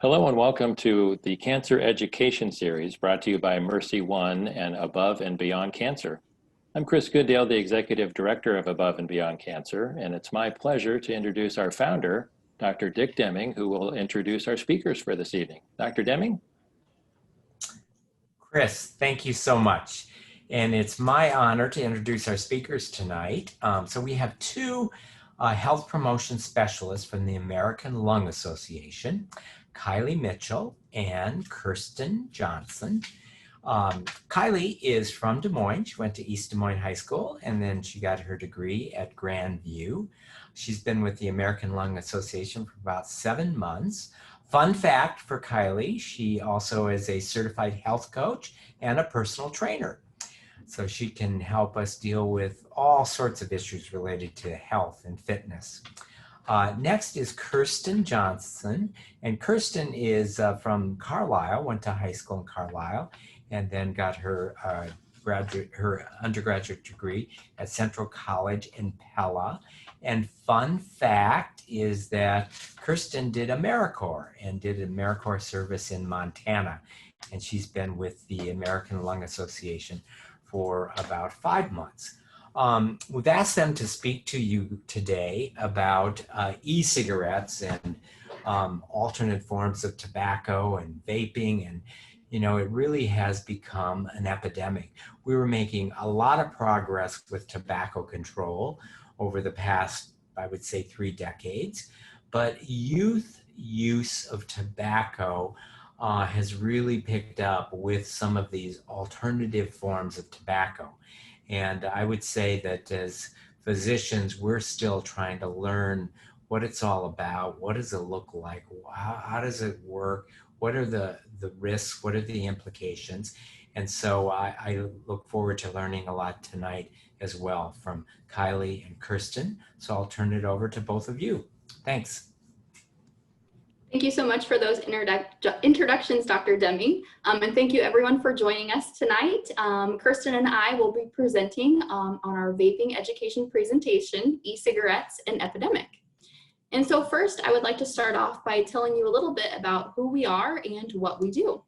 Hello and welcome to the Cancer Education Series brought to you by MercyOne and Above and Beyond Cancer. I'm Chris Goodale, the Executive Director of Above and Beyond Cancer, and it's my pleasure to introduce our founder, Dr. Dick Deming, who will introduce our speakers for this evening. Dr. Deming? Chris, thank you so much. And it's my honor to introduce our speakers tonight. So we have two health promotion specialists from the American Lung Association, Kylie Mitchell and Kirsten Johnson. Kylie is from Des Moines. She went to East Des Moines High School, and then she got her degree at Grandview. She's been with the American Lung Association for about 7 months. Fun fact for Kylie, she also is a certified health coach and a personal trainer. So she can help us deal with all sorts of issues related to health and fitness. Next is Kirsten Johnson, and Kirsten is from Carlisle, went to high school in Carlisle, and then got her undergraduate degree at Central College in Pella. And fun fact is that Kirsten did AmeriCorps and did an AmeriCorps service in Montana, and she's been with the American Lung Association for about 5 months. We've asked them to speak to you today about e-cigarettes and alternate forms of tobacco and vaping, and you know, it really has become an epidemic. We were making a lot of progress with tobacco control over the past, I would say, 3 decades, but youth use of tobacco has really picked up with some of these alternative forms of tobacco. And I would say that as physicians, we're still trying to learn what it's all about. What does it look like? How does it work? What are the risks? What are the implications? And so I look forward to learning a lot tonight as well from Kylie and Kirsten. So I'll turn it over to both of you. Thanks. Thank you so much for those introductions, Dr. Deming. And thank you everyone for joining us tonight. Kirsten and I will be presenting on our vaping education presentation, e-cigarettes and epidemic. And so first, I would like to start off by telling you a little bit about who we are and what we do.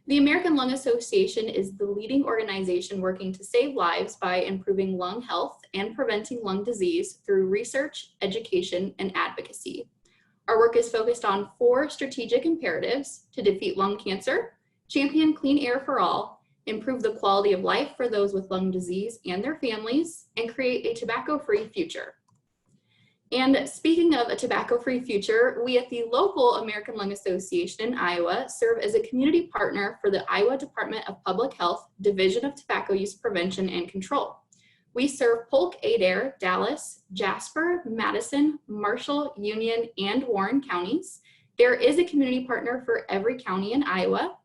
The American Lung Association is the leading organization working to save lives by improving lung health and preventing lung disease through research, education, and advocacy. Our work is focused on 4 strategic imperatives: to defeat lung cancer, champion clean air for all, improve the quality of life for those with lung disease and their families, and create a tobacco-free future. And speaking of a tobacco-free future, we at the local American Lung Association in Iowa serve as a community partner for the Iowa Department of Public Health Division of Tobacco Use Prevention and Control. We serve Polk, Adair, Dallas, Jasper, Madison, Marshall, Union, and Warren counties. There is a community partner for every county in Iowa.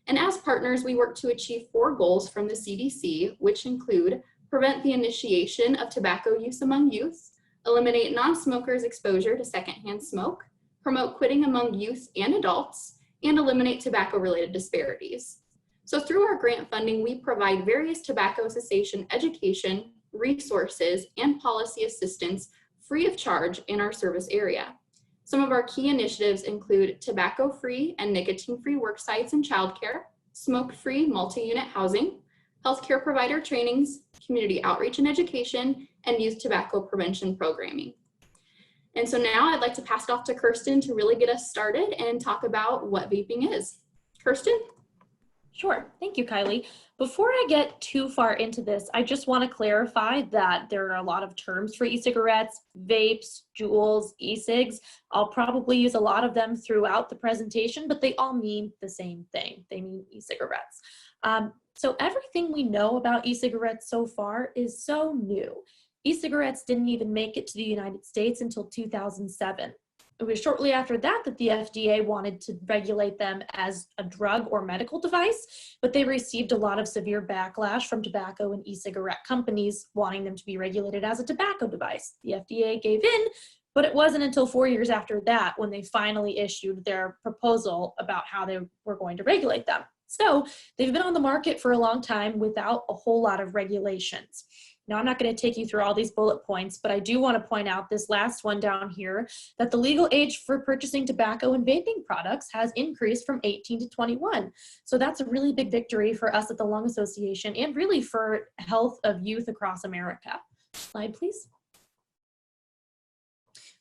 And as partners, we work to achieve 4 goals from the CDC, which include prevent the initiation of tobacco use among youth, eliminate non-smokers' exposure to secondhand smoke, promote quitting among youth and adults, and eliminate tobacco-related disparities. So through our grant funding, we provide various tobacco cessation education, resources, and policy assistance free of charge in our service area. Some of our key initiatives include tobacco-free and nicotine-free work sites and childcare, smoke-free multi-unit housing, healthcare provider trainings, community outreach and education, and youth tobacco prevention programming. And so now I'd like to pass it off to Kirsten to really get us started and talk about what vaping is. Kirsten? Sure. Thank you, Kylie. Before I get too far into this, I just want to clarify that there are a lot of terms for e-cigarettes, vapes, jewels, e-cigs. I'll probably use a lot of them throughout the presentation, but they all mean the same thing. They mean e-cigarettes. So everything we know about e-cigarettes so far is so new. E-cigarettes didn't even make it to the United States until 2007. It was shortly after that that the FDA wanted to regulate them as a drug or medical device, but they received a lot of severe backlash from tobacco and e-cigarette companies wanting them to be regulated as a tobacco device. The FDA gave in, but it wasn't until 4 years after that when they finally issued their proposal about how they were going to regulate them. So they've been on the market for a long time without a whole lot of regulations. Now, I'm not going to take you through all these bullet points, but I do want to point out this last one down here, that the legal age for purchasing tobacco and vaping products has increased from 18 to 21. So that's a really big victory for us at the Lung Association and really for health of youth across America. Slide, please.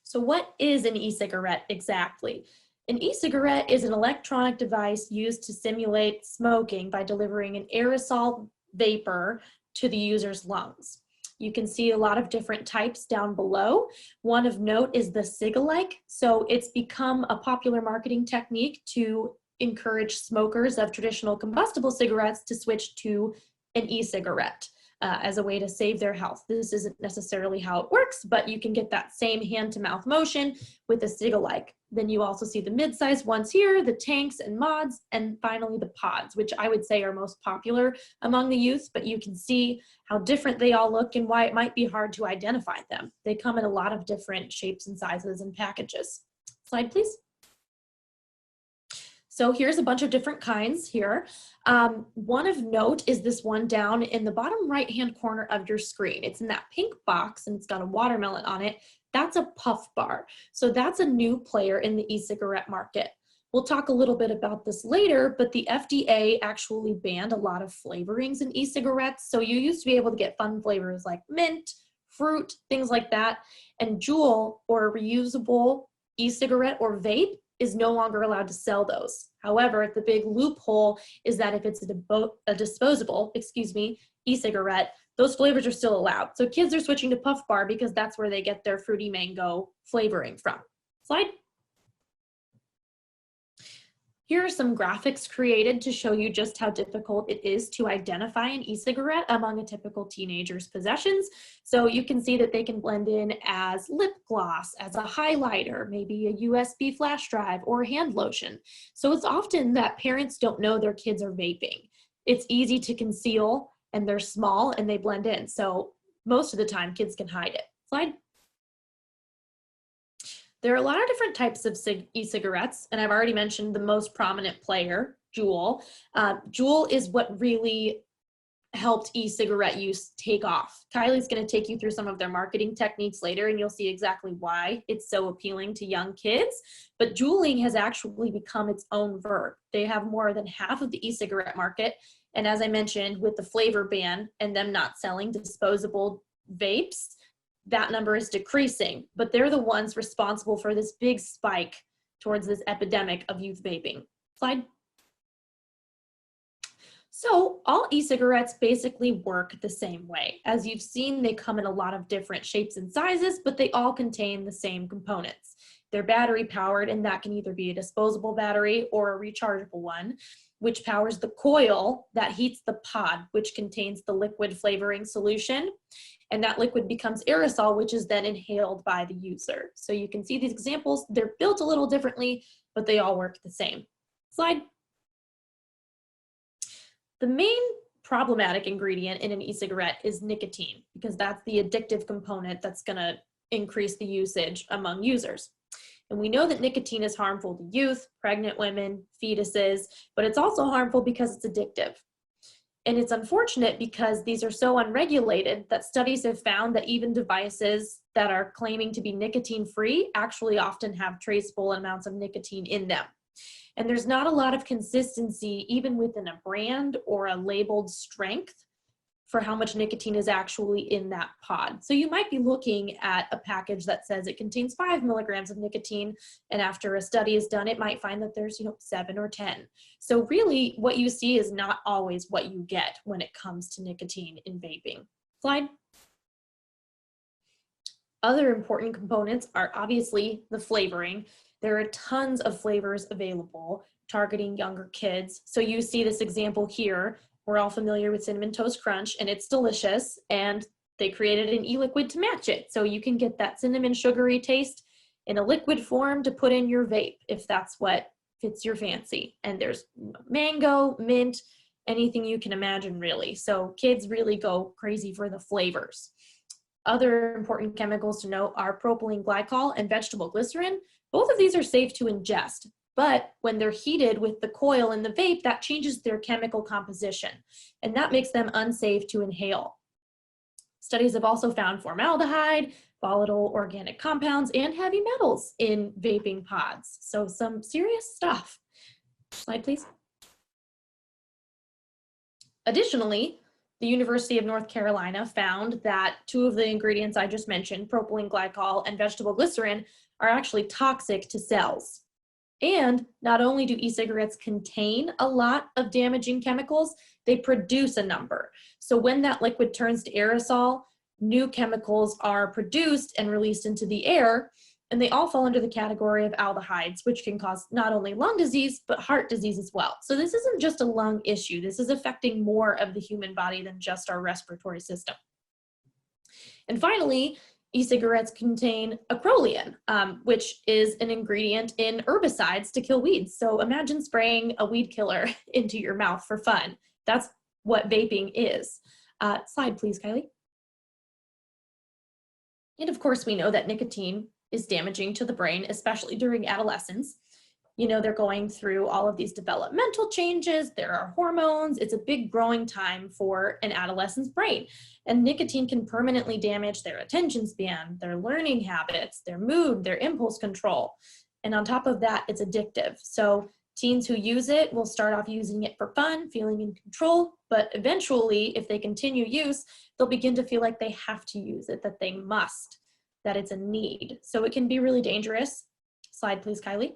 So what is an e-cigarette exactly? An e-cigarette is an electronic device used to simulate smoking by delivering an aerosol vapor to the user's lungs. You can see a lot of different types down below. One of note is the cig-alike. So it's become a popular marketing technique to encourage smokers of traditional combustible cigarettes to switch to an e-cigarette as a way to save their health. This isn't necessarily how it works, but you can get that same hand-to-mouth motion with a cig-alike. Then you also see the mid-sized ones here, the tanks and mods, and finally the pods, which I would say are most popular among the youth, but you can see how different they all look and why it might be hard to identify them. They come in a lot of different shapes and sizes and packages. Slide, please. So here's a bunch of different kinds here. One of note is this one down in the bottom right-hand corner of your screen. It's in that pink box and it's got a watermelon on it. That's a puff bar. So that's a new player in the e-cigarette market. We'll talk a little bit about this later, but the FDA actually banned a lot of flavorings in e-cigarettes. So you used to be able to get fun flavors like mint, fruit, things like that. And Juul, or a reusable e-cigarette or vape, is no longer allowed to sell those. However, the big loophole is that if it's a disposable, e-cigarette, those flavors are still allowed. So kids are switching to puff bar because that's where they get their fruity mango flavoring from. Slide. Here are some graphics created to show you just how difficult it is to identify an e-cigarette among a typical teenager's possessions. So you can see that they can blend in as lip gloss, as a highlighter, maybe a USB flash drive, or hand lotion. So it's often that parents don't know their kids are vaping. It's easy to conceal, and they're small and they blend in. So most of the time kids can hide it. Slide. There are a lot of different types of e-cigarettes, and I've already mentioned the most prominent player, Juul. Juul is what really helped e-cigarette use take off. Kylie's going to take you through some of their marketing techniques later, and you'll see exactly why it's so appealing to young kids. But juuling has actually become its own verb. They have more than half of the e-cigarette market, and as I mentioned, with the flavor ban and them not selling disposable vapes, that number is decreasing, but they're the ones responsible for this big spike towards this epidemic of youth vaping. Slide. So all e-cigarettes basically work the same way. As you've seen, they come in a lot of different shapes and sizes, but they all contain the same components. They're battery powered, and that can either be a disposable battery or a rechargeable one, which powers the coil that heats the pod, which contains the liquid flavoring solution. And that liquid becomes aerosol, which is then inhaled by the user. So you can see these examples, they're built a little differently, but they all work the same. Slide. The main problematic ingredient in an e-cigarette is nicotine, because that's the addictive component that's gonna increase the usage among users. And we know that nicotine is harmful to youth, pregnant women, fetuses, but it's also harmful because it's addictive. And it's unfortunate because these are so unregulated that studies have found that even devices that are claiming to be nicotine-free actually often have traceable amounts of nicotine in them. And there's not a lot of consistency even within a brand or a labeled strength for how much nicotine is actually in that pod. So you might be looking at a package that says it contains 5 milligrams of nicotine, and after a study is done, it might find that there's 7 or 10. So really what you see is not always what you get when it comes to nicotine in vaping. Slide. Other important components are obviously the flavoring. There are tons of flavors available targeting younger kids. So you see this example here. We're all familiar with Cinnamon Toast Crunch, and it's delicious, and they created an e-liquid to match it. So you can get that cinnamon sugary taste in a liquid form to put in your vape if that's what fits your fancy. And there's mango, mint, anything you can imagine really. So kids really go crazy for the flavors. Other important chemicals to note are propylene glycol and vegetable glycerin. Both of these are safe to ingest, but when they're heated with the coil in the vape, that changes their chemical composition, and that makes them unsafe to inhale. Studies have also found formaldehyde, volatile organic compounds, and heavy metals in vaping pods. So some serious stuff. Slide, please. Additionally, the University of North Carolina found that 2 of the ingredients I just mentioned, propylene glycol and vegetable glycerin, are actually toxic to cells. And not only do e-cigarettes contain a lot of damaging chemicals, they produce a number. So when that liquid turns to aerosol, new chemicals are produced and released into the air, and they all fall under the category of aldehydes, which can cause not only lung disease, but heart disease as well. So this isn't just a lung issue. This is affecting more of the human body than just our respiratory system. And finally, e-cigarettes contain acrolein, which is an ingredient in herbicides to kill weeds. So imagine spraying a weed killer into your mouth for fun. That's what vaping is. Slide, please, Kylie. And of course, we know that nicotine is damaging to the brain, especially during adolescence. You know, they're going through all of these developmental changes, there are hormones, it's a big growing time for an adolescent's brain. And nicotine can permanently damage their attention span, their learning habits, their mood, their impulse control. And on top of that, it's addictive. So teens who use it will start off using it for fun, feeling in control, but eventually, if they continue use, they'll begin to feel like they have to use it, that they must, that it's a need. So it can be really dangerous. Slide, please, Kylie.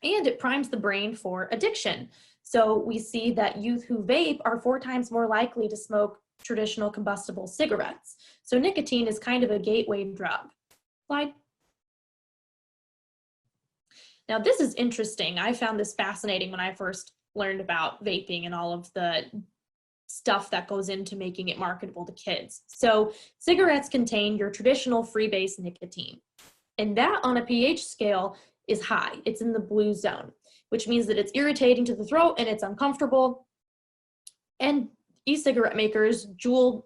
And it primes the brain for addiction. So we see that youth who vape are 4 times more likely to smoke traditional combustible cigarettes. So nicotine is kind of a gateway drug. Slide. Now this is interesting. I found this fascinating when I first learned about vaping and all of the stuff that goes into making it marketable to kids. So cigarettes contain your traditional free-base nicotine. And that on a pH scale is high. It's in the blue zone, which means that it's irritating to the throat and it's uncomfortable. And e-cigarette makers, Juul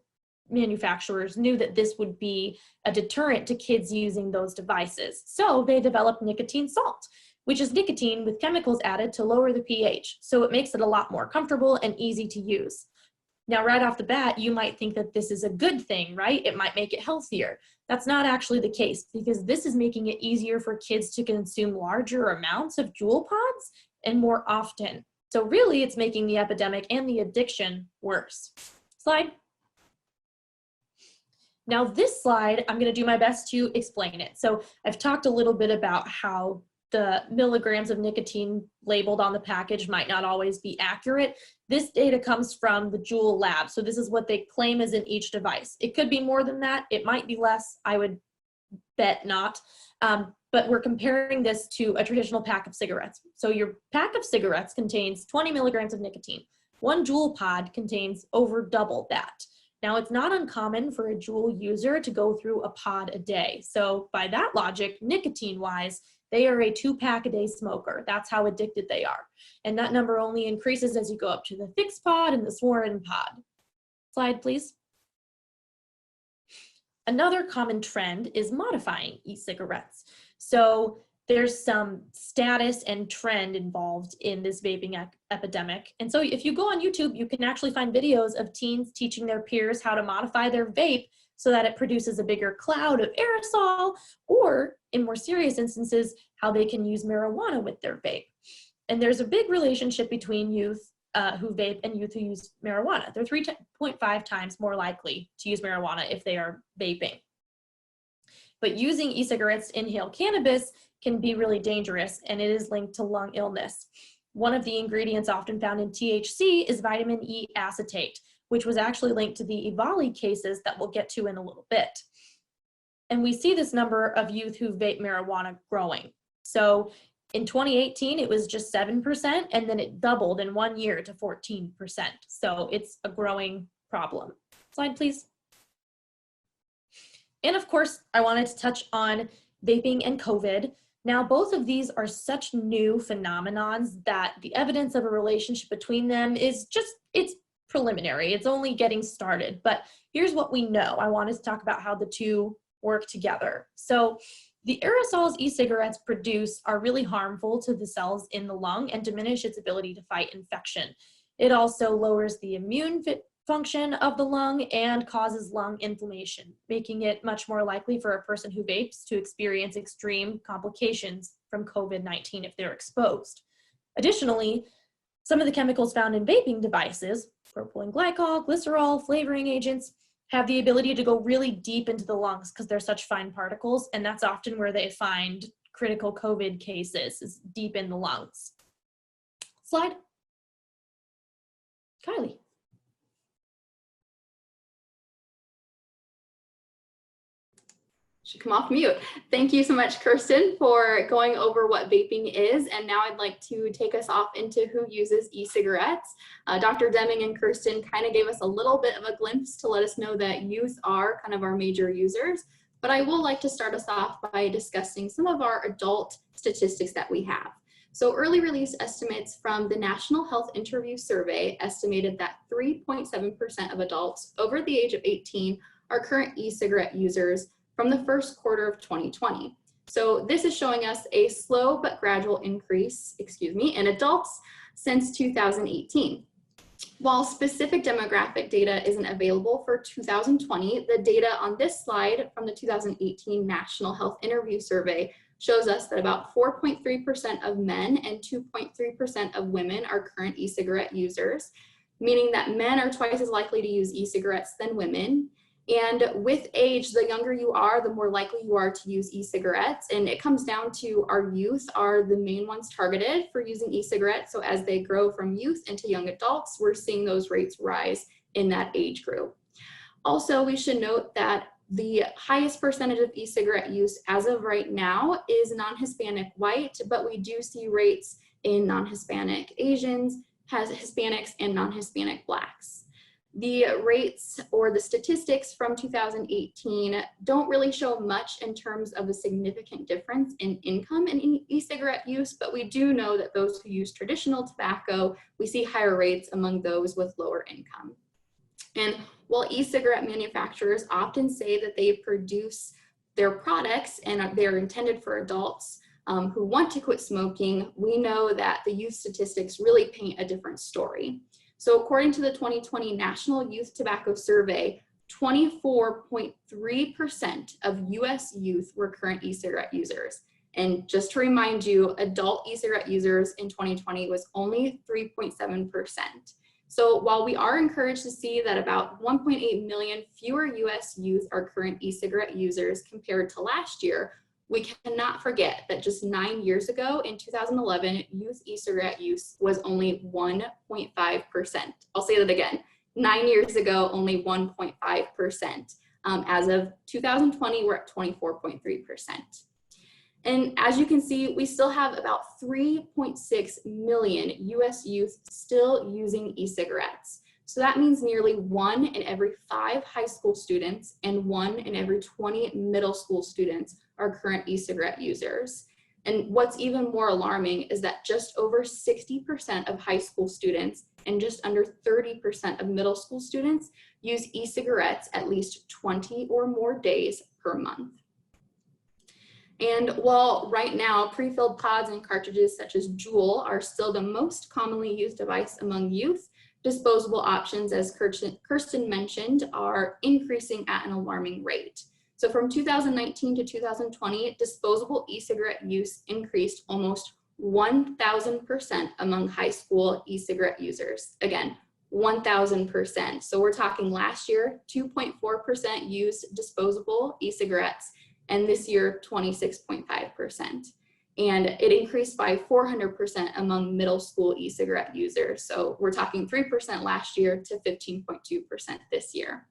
manufacturers, knew that this would be a deterrent to kids using those devices. So they developed nicotine salt, which is nicotine with chemicals added to lower the pH. So it makes it a lot more comfortable and easy to use. Now, right off the bat, you might think that this is a good thing, right? It might make it healthier. That's not actually the case, because this is making it easier for kids to consume larger amounts of Juul pods and more often. So really, it's making the epidemic and the addiction worse. Slide. Now this slide, I'm going to do my best to explain it. So I've talked a little bit about how the milligrams of nicotine labeled on the package might not always be accurate. This data comes from the Juul lab. So this is what they claim is in each device. It could be more than that. It might be less. I would bet not. But we're comparing this to a traditional pack of cigarettes. So your pack of cigarettes contains 20 milligrams of nicotine. 1 Juul pod contains over double that. Now, it's not uncommon for a Juul user to go through a pod a day. So by that logic, nicotine-wise, they are a 2-pack-a-day smoker. That's how addicted they are. And that number only increases as you go up to the fixed pod and the sworn pod. Slide, please. Another common trend is modifying e-cigarettes. So there's some status and trend involved in this vaping epidemic. And so if you go on YouTube, you can actually find videos of teens teaching their peers how to modify their vape so that it produces a bigger cloud of aerosol, or in more serious instances, how they can use marijuana with their vape. And there's a big relationship between youth who vape and youth who use marijuana. They're 3.5 times more likely to use marijuana if they are vaping. But using e-cigarettes to inhale cannabis can be really dangerous, and it is linked to lung illness. One of the ingredients often found in THC is vitamin E acetate, which was actually linked to the EVALI cases that we'll get to in a little bit. And we see this number of youth who vape marijuana growing. So in 2018, it was just 7%, and then it doubled in 1 year to 14%. So it's a growing problem. Slide, please. And of course, I wanted to touch on vaping and COVID. Now, both of these are such new phenomenons that the evidence of a relationship between them is just, it's preliminary. It's only getting started. But here's what we know. I wanted to talk about how the two work together. So the aerosols e-cigarettes produce are really harmful to the cells in the lung and diminish its ability to fight infection. It also lowers the immune function of the lung and causes lung inflammation, making it much more likely for a person who vapes to experience extreme complications from COVID-19 if they're exposed. Additionally, some of the chemicals found in vaping devices, propylene glycol, glycerol, flavoring agents, have the ability to go really deep into the lungs because they're such fine particles, and that's often where they find critical COVID cases, is deep in the lungs. Slide. Kylie. Should come off mute. Thank you so much, Kirsten, for going over what vaping is. And now I'd like to take us off into who uses e-cigarettes. Dr. Deming and Kirsten kind of gave us a little bit of a glimpse to let us know that youth are kind of our major users. But I will like to start us off by discussing some of our adult statistics that we have. So early release estimates from the National Health Interview Survey estimated that 3.7% of adults over the age of 18 are current e-cigarette users from the first quarter of 2020. So this is showing us a slow but gradual increase, in adults since 2018. While specific demographic data isn't available for 2020, the data on this slide from the 2018 National Health Interview Survey shows us that about 4.3% of men and 2.3% of women are current e-cigarette users, meaning that men are twice as likely to use e-cigarettes than women. And with age, the younger you are, the more likely you are to use e-cigarettes. And it comes down to our youth are the main ones targeted for using e-cigarettes. So as they grow from youth into young adults, we're seeing those rates rise in that age group. Also, we should note that the highest percentage of e-cigarette use as of right now is non-Hispanic white, but we do see rates in non-Hispanic Asians, Hispanics, and non-Hispanic Blacks. The rates or the statistics from 2018 don't really show much in terms of a significant difference in income in e-cigarette use, but we do know that those who use traditional tobacco, we see higher rates among those with lower income. And while e-cigarette manufacturers often say that they produce their products and they're intended for adults who want to quit smoking, we know that the youth statistics really paint a different story. So according to the 2020 National Youth Tobacco Survey, 24.3% of US youth were current e-cigarette users. And just to remind you, adult e-cigarette users in 2020 was only 3.7%. So while we are encouraged to see that about 1.8 million fewer US youth are current e-cigarette users compared to last year, we cannot forget that just 9 years ago, in 2011, youth e-cigarette use was only 1.5%. I'll say that again, 9 years ago, only 1.5%. As of 2020, we're at 24.3%. And as you can see, we still have about 3.6 million US youth still using e-cigarettes. So that means nearly 1 in every 5 high school students and 1 in every 20 middle school students are current e-cigarette users. And what's even more alarming is that just over 60% of high school students and just under 30% of middle school students use e-cigarettes at least 20 or more days per month. And while right now pre-filled pods and cartridges such as Juul are still the most commonly used device among youth, disposable options, as Kirsten mentioned, are increasing at an alarming rate. So from 2019 to 2020, disposable e-cigarette use increased almost 1,000% among high school e-cigarette users. Again, 1,000%. So we're talking last year, 2.4% used disposable e-cigarettes, and this year, 26.5%. And it increased by 400% among middle school e-cigarette users. So we're talking 3% last year to 15.2% this year.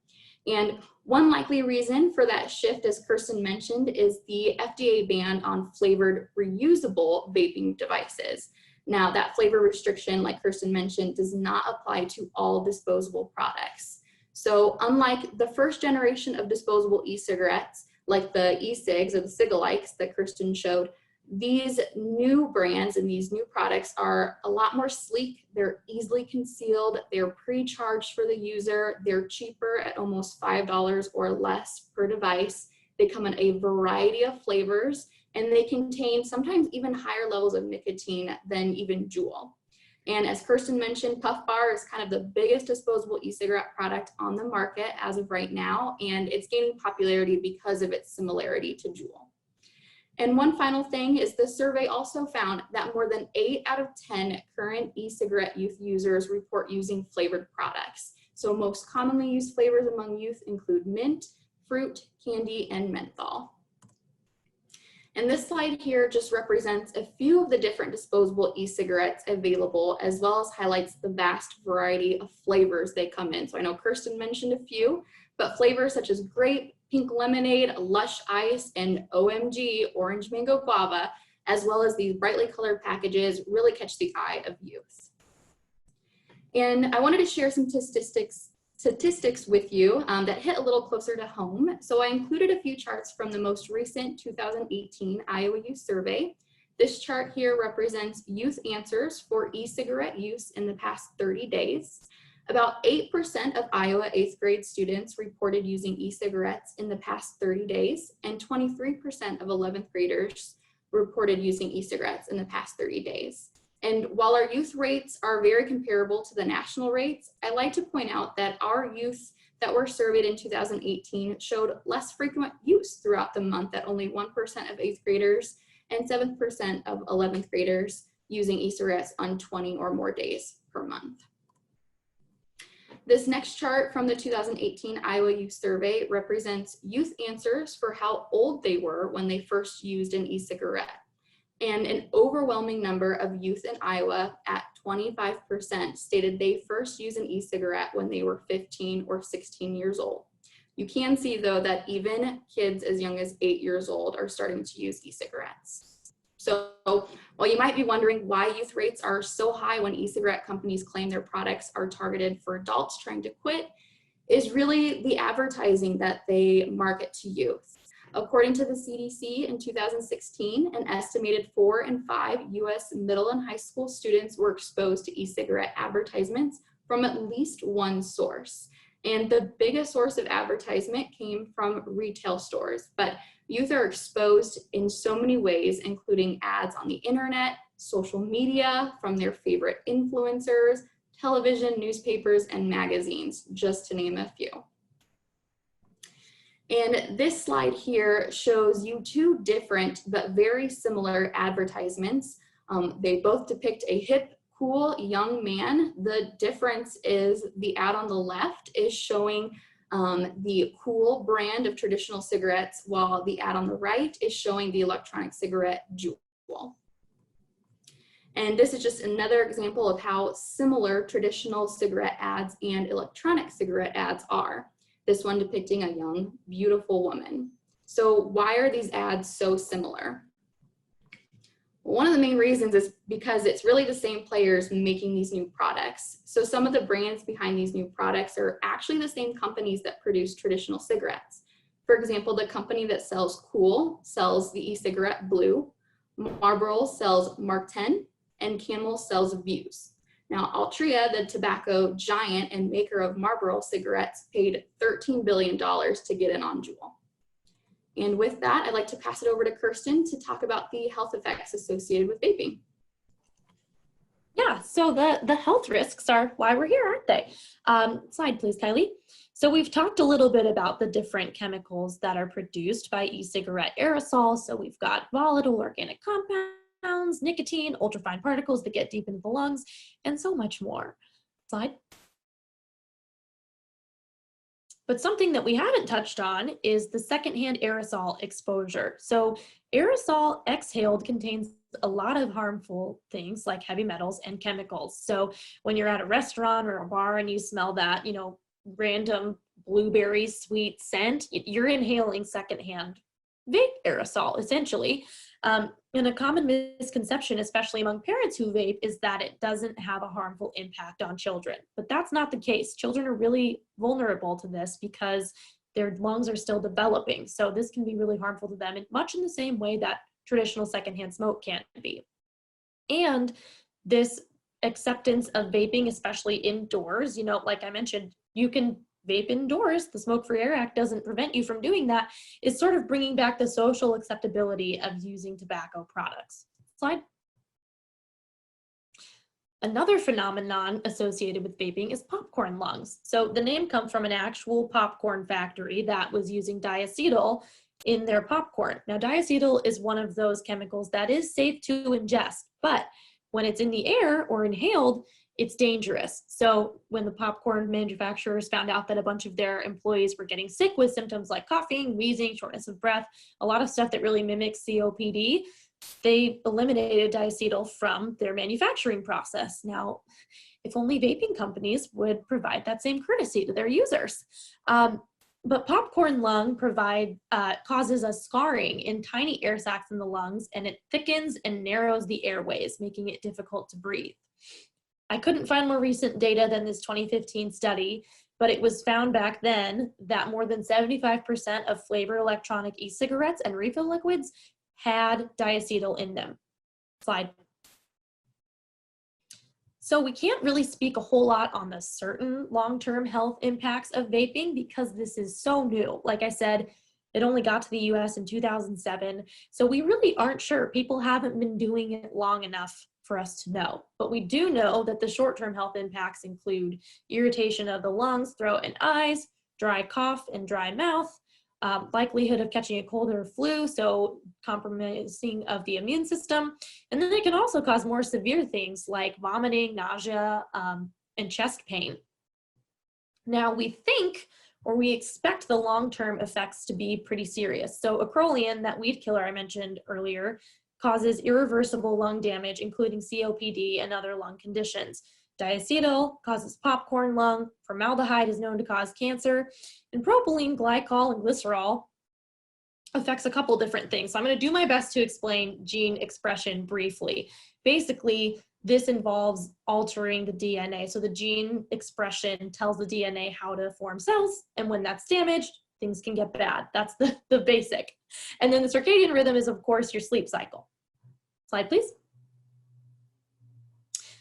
And one likely reason for that shift, as Kirsten mentioned, is the FDA ban on flavored reusable vaping devices. Now, that flavor restriction, like Kirsten mentioned, does not apply to all disposable products. So unlike the first generation of disposable e-cigarettes, like the e-cigs or the cig-alikes that Kirsten showed, these new brands and these new products are a lot more sleek. They're easily concealed. They're pre-charged for the user. They're cheaper at almost $5 or less per device. They come in a variety of flavors, and they contain sometimes even higher levels of nicotine than even Juul. And as Kirsten mentioned, Puff Bar is kind of the biggest disposable e-cigarette product on the market as of right now, and it's gaining popularity because of its similarity to Juul. And one final thing is the survey also found that more than 8 out of 10 current e-cigarette youth users report using flavored products. So most commonly used flavors among youth include mint, fruit, candy, and menthol. And this slide here just represents a few of the different disposable e-cigarettes available, as well as highlights the vast variety of flavors they come in. So I know Kirsten mentioned a few, but flavors such as grape, pink lemonade, lush ice, and OMG, orange mango guava, as well as these brightly colored packages really catch the eye of youth. And I wanted to share some statistics with you that hit a little closer to home. So I included a few charts from the most recent 2018 Iowa Youth Survey. This chart here represents youth answers for e-cigarette use in the past 30 days. About 8% of Iowa 8th grade students reported using e-cigarettes in the past 30 days, and 23% of 11th graders reported using e-cigarettes in the past 30 days. And while our youth rates are very comparable to the national rates, I like to point out that our youth that were surveyed in 2018 showed less frequent use throughout the month, at only 1% of 8th graders and 7% of 11th graders using e-cigarettes on 20 or more days per month. This next chart from the 2018 Iowa Youth Survey represents youth answers for how old they were when they first used an e-cigarette. And an overwhelming number of youth in Iowa, at 25%, stated they first used an e-cigarette when they were 15 or 16 years old. You can see, though, that even kids as young as 8 years old are starting to use e-cigarettes. So while you might be wondering why youth rates are so high when e-cigarette companies claim their products are targeted for adults trying to quit, is really the advertising that they market to youth. According to the CDC in 2016, an estimated 4 in 5 US middle and high school students were exposed to e-cigarette advertisements from at least one source. And the biggest source of advertisement came from retail stores, but youth are exposed in so many ways, including ads on the internet, social media, from their favorite influencers, television, newspapers, and magazines, just to name a few. And this slide here shows you two different but very similar advertisements. They both depict a hip, cool young man. The difference is the ad on the left is showing the Cool brand of traditional cigarettes, while the ad on the right is showing the electronic cigarette Juul. And this is just another example of how similar traditional cigarette ads and electronic cigarette ads are. This one depicting a young, beautiful woman. So why are these ads so similar? One of the main reasons is because it's really the same players making these new products. So some of the brands behind these new products are actually the same companies that produce traditional cigarettes. For example, the company that sells Cool sells the e-cigarette Blue, Marlboro sells Mark 10, and Camel sells Views. Now, Altria, the tobacco giant and maker of Marlboro cigarettes, paid $13 billion to get in on Juul. And with that, I'd like to pass it over to Kirsten to talk about the health effects associated with vaping. Yeah, so the health risks are why we're here, aren't they? Slide, please, Kylie. So we've talked a little bit about the different chemicals that are produced by e-cigarette aerosols. So we've got volatile organic compounds, nicotine, ultrafine particles that get deep into the lungs, and so much more. Slide. But something that we haven't touched on is the secondhand aerosol exposure. So aerosol exhaled contains a lot of harmful things like heavy metals and chemicals. So when you're at a restaurant or a bar and you smell that, random blueberry sweet scent, you're inhaling secondhand vape aerosol, essentially. And a common misconception, especially among parents who vape, is that it doesn't have a harmful impact on children. But that's not the case. Children are really vulnerable to this because their lungs are still developing. So this can be really harmful to them, much in the same way that traditional secondhand smoke can be. And this acceptance of vaping, especially indoors, like I mentioned, you can vape indoors. The Smoke Free Air Act doesn't prevent you from doing that. It's sort of bringing back the social acceptability of using tobacco products. Slide. Another phenomenon associated with vaping is popcorn lungs. So the name comes from an actual popcorn factory that was using diacetyl in their popcorn. Now, diacetyl is one of those chemicals that is safe to ingest, but when it's in the air or inhaled, it's dangerous. So when the popcorn manufacturers found out that a bunch of their employees were getting sick with symptoms like coughing, wheezing, shortness of breath, a lot of stuff that really mimics COPD, they eliminated diacetyl from their manufacturing process. Now, if only vaping companies would provide that same courtesy to their users. But popcorn lung causes a scarring in tiny air sacs in the lungs, and it thickens and narrows the airways, making it difficult to breathe. I couldn't find more recent data than this 2015 study, but it was found back then that more than 75% of flavored electronic e-cigarettes and refill liquids had diacetyl in them. Slide. So we can't really speak a whole lot on the certain long-term health impacts of vaping because this is so new. Like I said, it only got to the US in 2007. So we really aren't sure. People haven't been doing it long enough for us to know. But we do know that the short-term health impacts include irritation of the lungs, throat, and eyes, dry cough and dry mouth, likelihood of catching a cold or flu, so compromising of the immune system. And then it can also cause more severe things like vomiting, nausea, and chest pain. Now we think, or we expect the long-term effects to be pretty serious. So acrolein, that weed killer I mentioned earlier, causes irreversible lung damage, including COPD and other lung conditions. Diacetyl causes popcorn lung, formaldehyde is known to cause cancer, and propylene, glycol, and glycerol affects a couple different things. So I'm going to do my best to explain gene expression briefly. Basically, this involves altering the DNA. So the gene expression tells the DNA how to form cells, and when that's damaged, things can get bad. That's the basic. And then the circadian rhythm is, of course, your sleep cycle. Slide, please.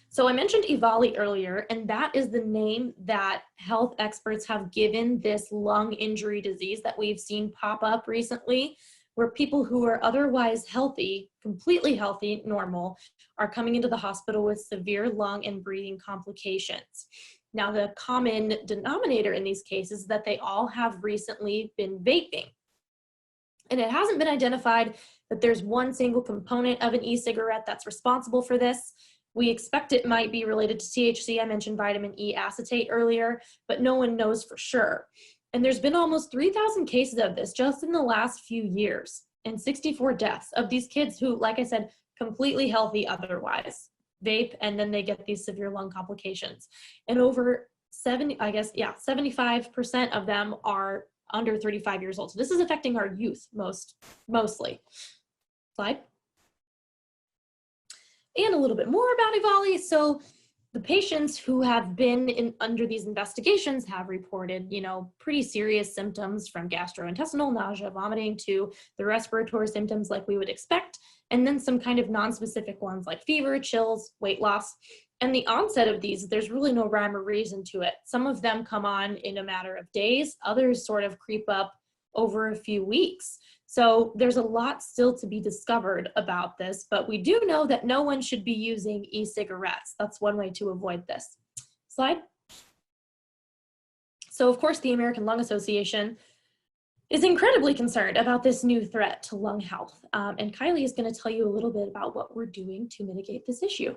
So I mentioned EVALI earlier, and that is the name that health experts have given this lung injury disease that we've seen pop up recently, where people who are otherwise healthy, completely healthy, normal, are coming into the hospital with severe lung and breathing complications. Now, the common denominator in these cases is that they all have recently been vaping. And it hasn't been identified that there's one single component of an e-cigarette that's responsible for this. We expect it might be related to THC. I mentioned vitamin E acetate earlier, but no one knows for sure. And there's been almost 3,000 cases of this just in the last few years, and 64 deaths of these kids who, like I said, completely healthy otherwise, vape, and then they get these severe lung complications. And over 75% of them are under 35 years old. So this is affecting our youth mostly. Slide. And a little bit more about EVALI. So the patients who have been under these investigations have reported, pretty serious symptoms from gastrointestinal, nausea, vomiting, to the respiratory symptoms like we would expect, and then some kind of non-specific ones like fever, chills, weight loss. And the onset of these, there's really no rhyme or reason to it. Some of them come on in a matter of days, others sort of creep up over a few weeks. So there's a lot still to be discovered about this, but we do know that no one should be using e-cigarettes. That's one way to avoid this. Slide. So of course, the American Lung Association is incredibly concerned about this new threat to lung health. And Kylie is going to tell you a little bit about what we're doing to mitigate this issue.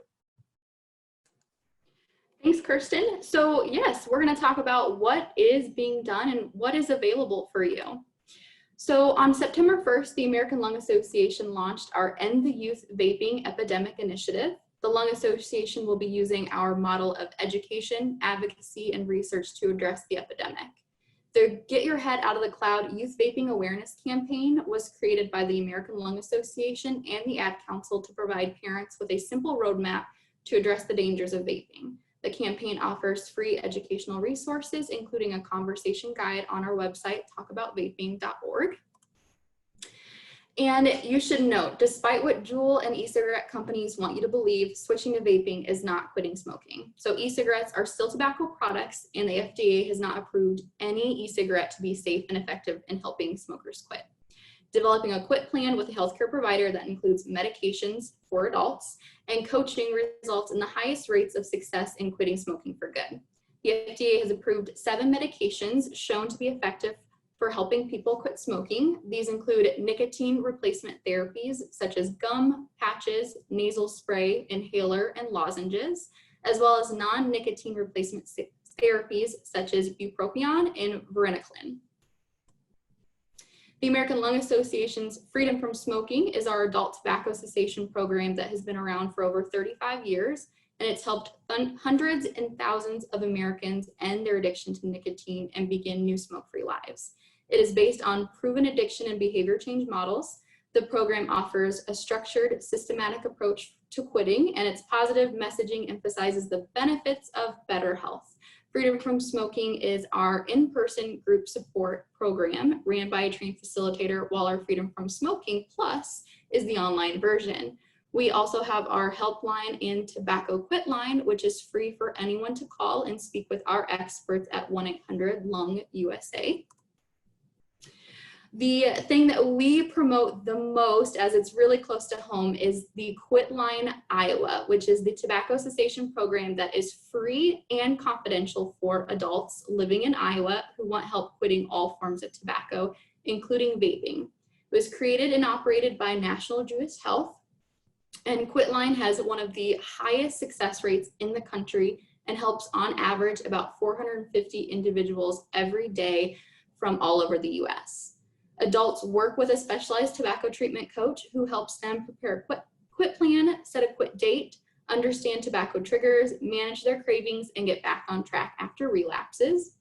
Thanks, Kirsten. So yes, we're going to talk about what is being done and what is available for you. So on September 1st, the American Lung Association launched our End the Youth Vaping Epidemic Initiative. The Lung Association will be using our model of education, advocacy, and research to address the epidemic. The Get Your Head Out of the Cloud Youth Vaping Awareness Campaign was created by the American Lung Association and the Ad Council to provide parents with a simple roadmap to address the dangers of vaping. The campaign offers free educational resources, including a conversation guide on our website, talkaboutvaping.org. And you should note, despite what Juul and e-cigarette companies want you to believe, switching to vaping is not quitting smoking. So e-cigarettes are still tobacco products, and the FDA has not approved any e-cigarette to be safe and effective in helping smokers quit. developing a quit plan with a healthcare provider that includes medications for adults, and coaching results in the highest rates of success in quitting smoking for good. The FDA has approved 7 medications shown to be effective for helping people quit smoking. These include nicotine replacement therapies such as gum, patches, nasal spray, inhaler, and lozenges, as well as non-nicotine replacement therapies such as bupropion and varenicline. The American Lung Association's Freedom from Smoking is our adult tobacco cessation program that has been around for over 35 years, and it's helped hundreds and thousands of Americans end their addiction to nicotine and begin new smoke-free lives. It is based on proven addiction and behavior change models. The program offers a structured, systematic approach to quitting, and its positive messaging emphasizes the benefits of better health. Freedom from Smoking is our in-person group support program ran by a trained facilitator, while our Freedom from Smoking Plus is the online version. We also have our helpline and tobacco quit line, which is free for anyone to call and speak with our experts at 1-800-LUNG-USA. The thing that we promote the most, as it's really close to home, is the Quit Line Iowa, which is the tobacco cessation program that is free and confidential for adults living in Iowa who want help quitting all forms of tobacco, including vaping. It was created and operated by National Jewish Health, and Quit Line has one of the highest success rates in the country and helps on average about 450 individuals every day from all over the US. Adults work with a specialized tobacco treatment coach who helps them prepare a quit plan, set a quit date, understand tobacco triggers, manage their cravings, and get back on track after relapses.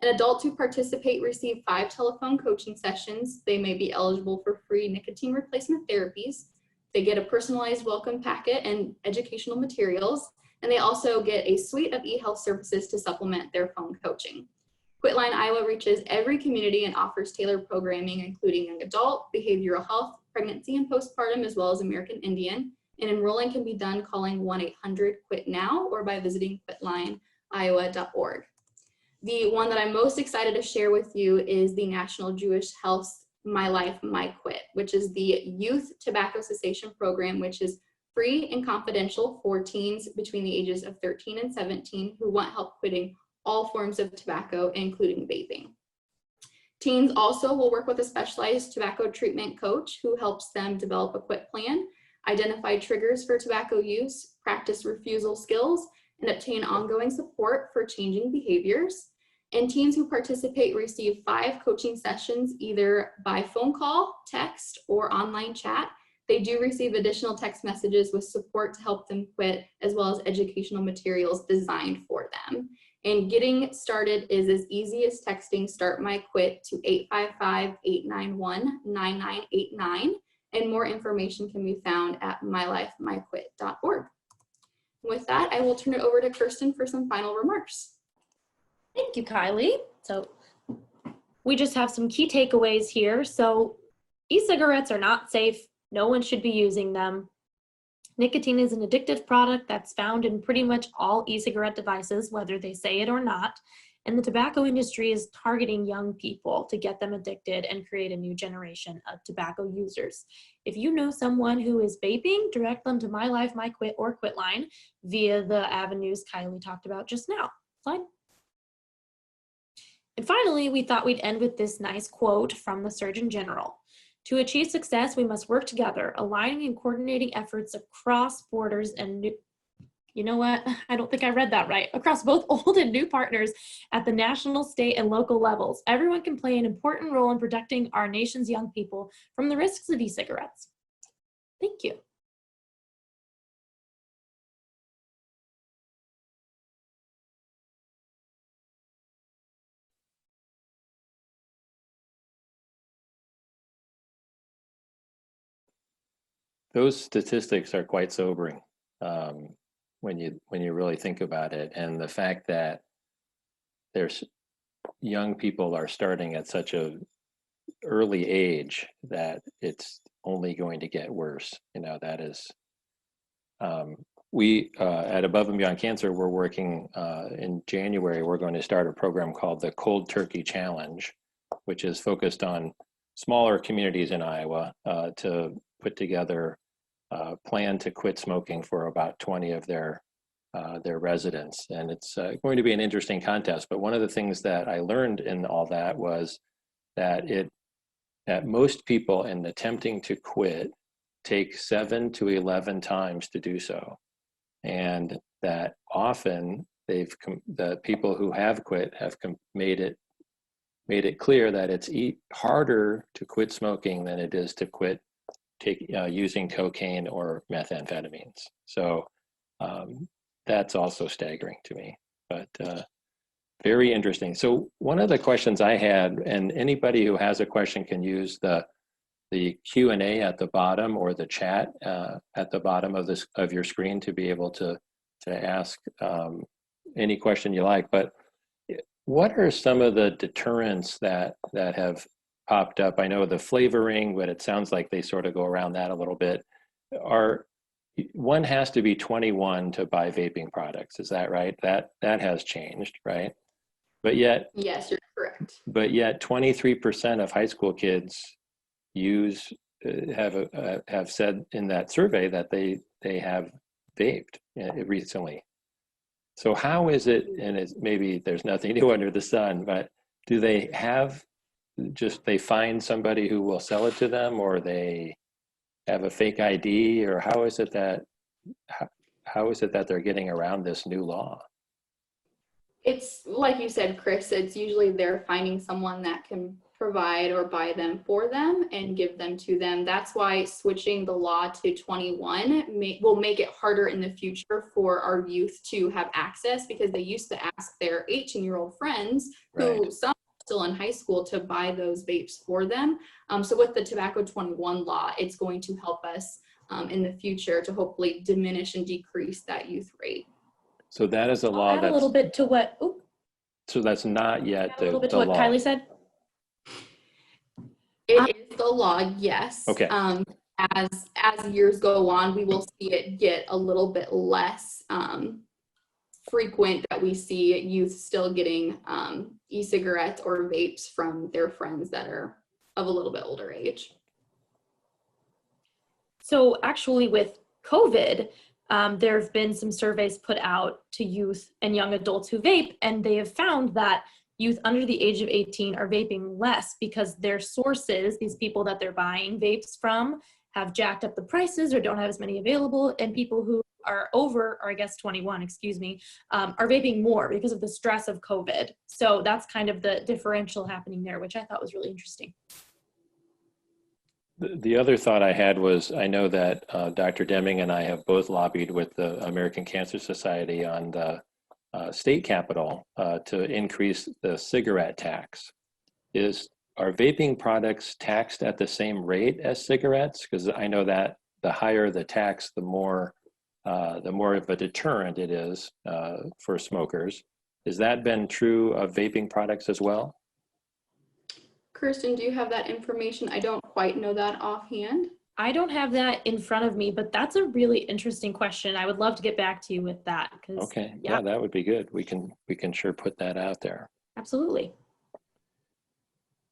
And adults who participate receive 5 telephone coaching sessions. They may be eligible for free nicotine replacement therapies. They get a personalized welcome packet and educational materials, and they also get a suite of e-health services to supplement their phone coaching. Quitline Iowa reaches every community and offers tailored programming, including young adult, behavioral health, pregnancy and postpartum, as well as American Indian. And enrolling can be done calling 1-800-QUIT-NOW or by visiting quitlineiowa.org. The one that I'm most excited to share with you is the National Jewish Health My Life, My Quit, which is the youth tobacco cessation program, which is free and confidential for teens between the ages of 13 and 17 who want help quitting all forms of tobacco, including vaping. Teens also will work with a specialized tobacco treatment coach who helps them develop a quit plan, identify triggers for tobacco use, practice refusal skills, and obtain ongoing support for changing behaviors. And teens who participate receive 5 coaching sessions, either by phone call, text, or online chat. They do receive additional text messages with support to help them quit, as well as educational materials designed for them. And getting started is as easy as texting Start My Quit to 855-891-9989. And more information can be found at mylifemyquit.org. With that, I will turn it over to Kirsten for some final remarks. Thank you, Kylie. So we just have some key takeaways here. So e-cigarettes are not safe. No one should be using them. Nicotine is an addictive product that's found in pretty much all e-cigarette devices, whether they say it or not. And the tobacco industry is targeting young people to get them addicted and create a new generation of tobacco users. If you know someone who is vaping, direct them to My Life, My Quit, or Quitline via the avenues Kylie talked about just now. Fine. And finally, we thought we'd end with this nice quote from the Surgeon General. To achieve success, we must work together, aligning and coordinating efforts across borders and you know what? I don't think I read that right. Across both old and new partners at the national, state, and local levels, everyone can play an important role in protecting our nation's young people from the risks of e-cigarettes. Thank you. Those statistics are quite sobering when you really think about it, and the fact that there's young people are starting at such a early age that it's only going to get worse. You know, that is. We at Above and Beyond Cancer, we're working in January. We're going to start a program called the Cold Turkey Challenge, which is focused on smaller communities in Iowa to put together a plan to quit smoking for about 20 of their residents. And it's going to be an interesting contest. But one of the things that I learned in all that was that most people in attempting to quit take 7 to 11 times to do so. And that often the people who have quit have made it clear that it's harder to quit smoking than it is to quit using cocaine or methamphetamines. So that's also staggering to me, but very interesting. So one of the questions I had, and anybody who has a question can use the Q&A at the bottom or the chat at the bottom of your screen to be able to ask any question you like. But what are some of the deterrents that have popped up? I know the flavoring, but it sounds like they sort of go around that a little bit. One has to be 21 to buy vaping products. Is that right? That has changed, right? But yet, yes, you're correct. But yet 23% of high school kids have said in that survey that they have vaped recently. So how is it, and maybe there's nothing new under the sun, but do they find somebody who will sell it to them, or they have a fake ID, or how is it that they're getting around this new law? It's like you said, Chris, it's usually they're finding someone that can provide or buy them for them and give them to them. That's why switching the law to 21 will make it harder in the future for our youth to have access, because they used to ask their 18-year-old friends, who some are still in high school, to buy those vapes for them. So with the Tobacco 21 law, it's going to help us in the future to hopefully diminish and decrease that youth rate. So that is a law that's a little bit to what. So that's not yet a little bit to what Kylie said. It is the law, yes. Okay. As years go on, we will see it get a little bit less frequent that we see youth still getting e-cigarettes or vapes from their friends that are of a little bit older age. So actually with COVID, there have been some surveys put out to youth and young adults who vape, and they have found that youth under the age of 18 are vaping less because their sources, these people that they're buying vapes from, have jacked up the prices or don't have as many available, and people who are over, or I guess 21, are vaping more because of the stress of COVID. So that's kind of the differential happening there, which I thought was really interesting. The other thought I had was, I know that Dr. Deming and I have both lobbied with the American Cancer Society on the state capitol to increase the cigarette tax. Are vaping products taxed at the same rate as cigarettes? Because I know that the higher the tax, the more of a deterrent it is for smokers. Has that been true of vaping products as well? Kirsten, do you have that information? I don't quite know that offhand. I don't have that in front of me, but that's a really interesting question. I would love to get back to you with that. Okay, yeah, that would be good. We can sure put that out there. Absolutely.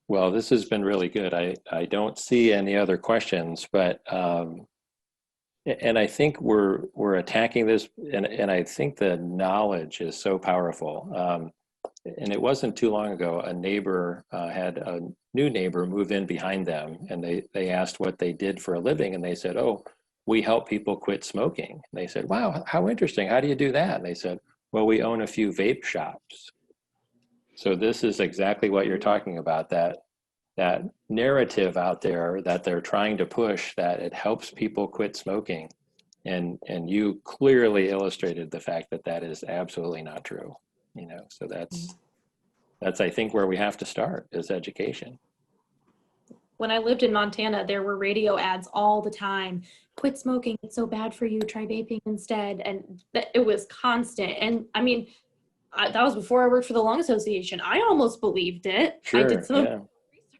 Well, this has been really good. I don't see any other questions, but and I think we're attacking this, and I think the knowledge is so powerful. And it wasn't too long ago, a neighbor had a new neighbor move in behind them, and they asked what they did for a living, and they said, "Oh, we help people quit smoking." And they said, "Wow, how interesting. How do you do that?" And they said, "Well, we own a few vape shops." So this is exactly what you're talking about, that narrative out there that they're trying to push, that it helps people quit smoking. And you clearly illustrated the fact that that is absolutely not true. So that's I think where we have to start, is education. When I lived in Montana, there were radio ads all the time. Quit smoking, it's so bad for you, try vaping instead. And it was constant. And I mean, that was before I worked for the Lung Association. I almost believed it. Sure, I did some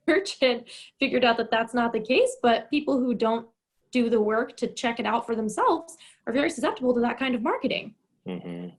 research and figured out that that's not the case, but people who don't do the work to check it out for themselves are very susceptible to that kind of marketing. Mm-hmm.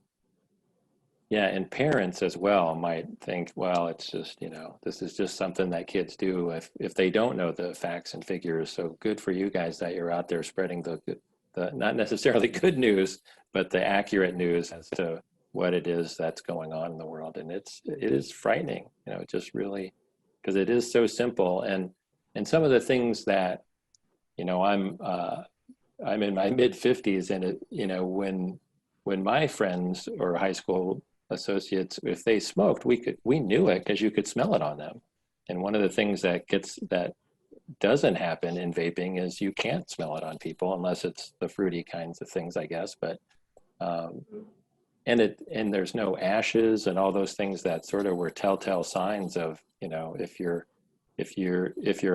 Yeah, and parents as well might think, well, it's just, this is just something that kids do if they don't know the facts and figures. So good for you guys that you're out there spreading the not necessarily good news, but the accurate news as to what it is that's going on in the world. And it is frightening, just really, because it is so simple. And some of the things that, I'm in my mid 50s, and when my friends or high school associates, if they smoked, we knew it because you could smell it on them. And one of the things that doesn't happen in vaping is you can't smell it on people unless it's the fruity kinds of things, I guess. But and there's no ashes and all those things that sort of were telltale signs of, if your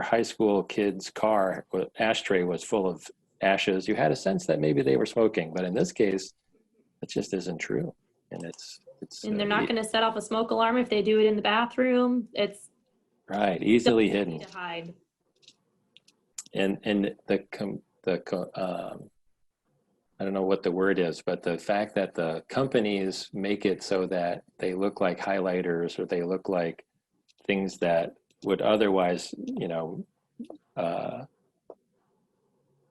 high school kid's car ashtray was full of ashes, you had a sense that maybe they were smoking. But in this case, it just isn't true. And and they're not going to set off a smoke alarm if they do it in the bathroom. It's right, easily hidden. To hide. And I don't know what the word is, but the fact that the companies make it so that they look like highlighters or they look like things that would otherwise,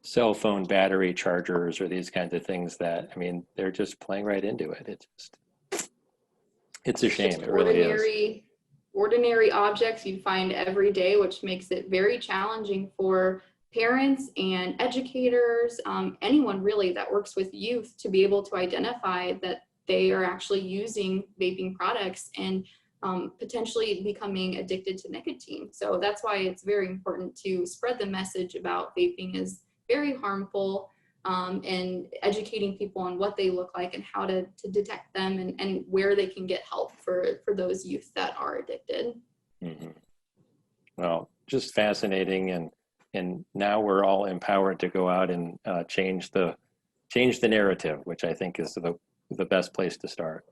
cell phone battery chargers or these kinds of things that, they're just playing right into it. It's a shame. It really is. Ordinary objects you find every day, which makes it very challenging for parents and educators, anyone really that works with youth, to be able to identify that they are actually using vaping products and potentially becoming addicted to nicotine. So that's why it's very important to spread the message about vaping is very harmful, and educating people on what they look like and how to detect them and where they can get help for those youth that are addicted. Mm-hmm. Well, just fascinating. And now we're all empowered to go out and change the narrative, which I think is the best place to start.